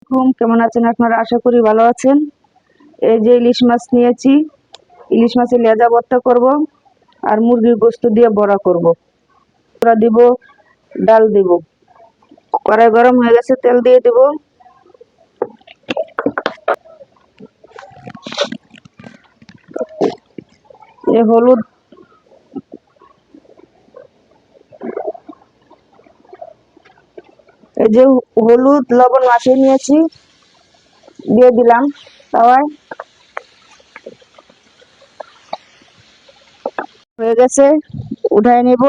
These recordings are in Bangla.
কেমন আছেন আপনারা? আশা করি ভালো আছেন। এই যে ইলিশ মাছ নিয়েছি, ইলিশ মাছের লেজা ভর্তা করব আর মুরগির গোস্ত দিয়ে বড়া করব। বড়া দিব, ডাল দিব। কড়াই গরম হয়ে গেছে, তেল দিয়ে দিব। এই হলুদ, এই যে হলুদ লবণ মাখিয়ে নিয়েছি, দিয়ে দিলাম তাওয়ায়। হয়ে গেছে, উঠায় নেব।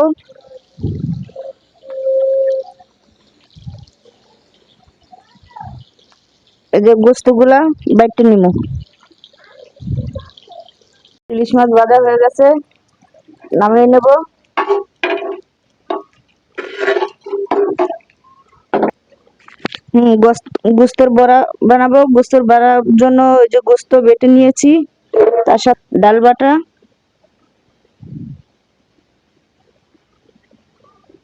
এই যে গোস্তগুলা বাইটে নিব। ইলিশ মাছ ভাজা হয়ে গেছে, নামিয়ে নেব। গোস্তের বড়া বানাবো। গোস্তের বড়ার জন্য ওই যে গোস্ত বেটে নিয়েছি, তার সাথে ডাল বাটা,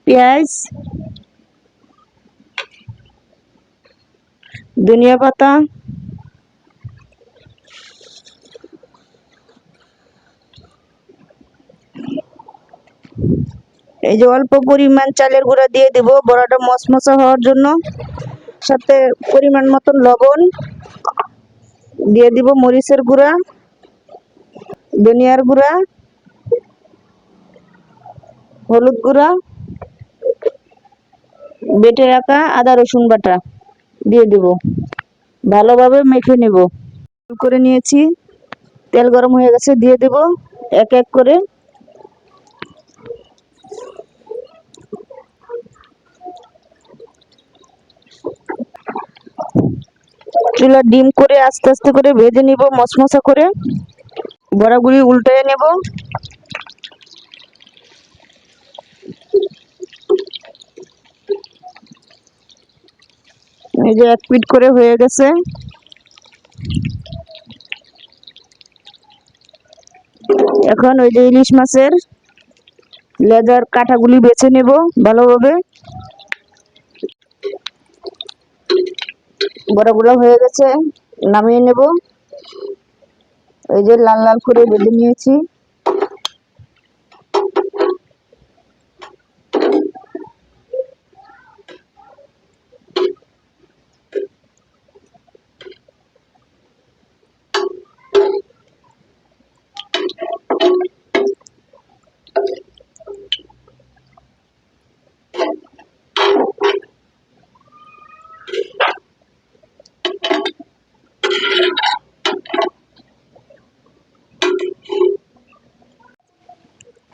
পেঁয়াজ, ধনিয়া পাতা, এই যে অল্প পরিমাণ চালের গুঁড়া দিয়ে দেব বড়াটা মচমচা হওয়ার জন্য। সাথে পরিমাণ মতন লবণ দিয়ে দিব, মরিচের গুঁড়া, ধনিয়ার গুঁড়া, হলুদ গুঁড়া, বেটে রাখা আদা রসুন বাটা দিয়ে দিব। ভালোভাবে মেখে নেব। করে নিয়েছি, তেল গরম হয়ে গেছে, দিয়ে দেব এক এক করে। চুলা ডিম করে আস্তে আস্তে করে ভেজে নিব মচমচা করে। বড়াগুলি উল্টে নেব। এই যে এক পিঠ করে হয়ে গেছে। এখন ওই যে ইলিশ মাছের লেজার কাঁটাগুলি বেছে নেব ভালোভাবে। বড়াগুলো হয়ে গেছে, নামিয়ে নেব। এই যে লাল লাল করে ভেজে নিয়েছি।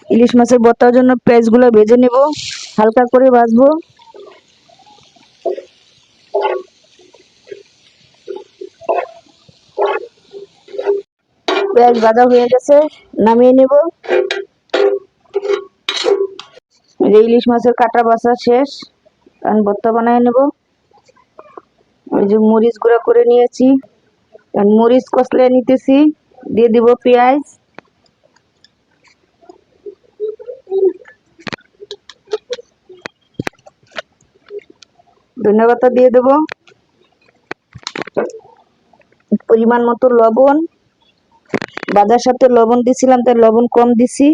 ইলিশ মাছের ভর্তার জন্য পেঁয়াজগুলো ভেজে নেব, হালকা করে ভাজবো। পেঁয়াজ ভাজা হয়ে গেছে, নামিয়ে নেব। ইলিশ মাছের কাটা বাছা শেষ, কারণ ভর্তা বানিয়ে নেব। ওই যে মরিচ গুঁড়া করে নিয়েছি, মরিচ কষলে নিতেছি, দিয়ে দিব পেঁয়াজ, ধনিয়া পাতা দিয়ে দেব, পরিমাণ মতো লবণ। বাজার সাথে লবণ দিছিলাম, তাই লবণ কম দিছি।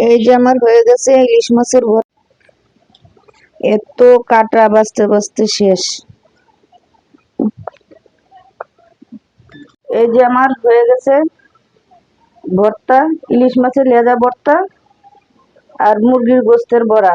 এই যে আমার হয়ে গেছে ইলিশ মাছের ভর্তা। এত কাটা বাছতে বাছতে শেষ। এই যে আমার হয়ে গেছে ভর্তা, ইলিশ মাছের লেজা ভর্তা আর মুরগির গোস্তের বড়া।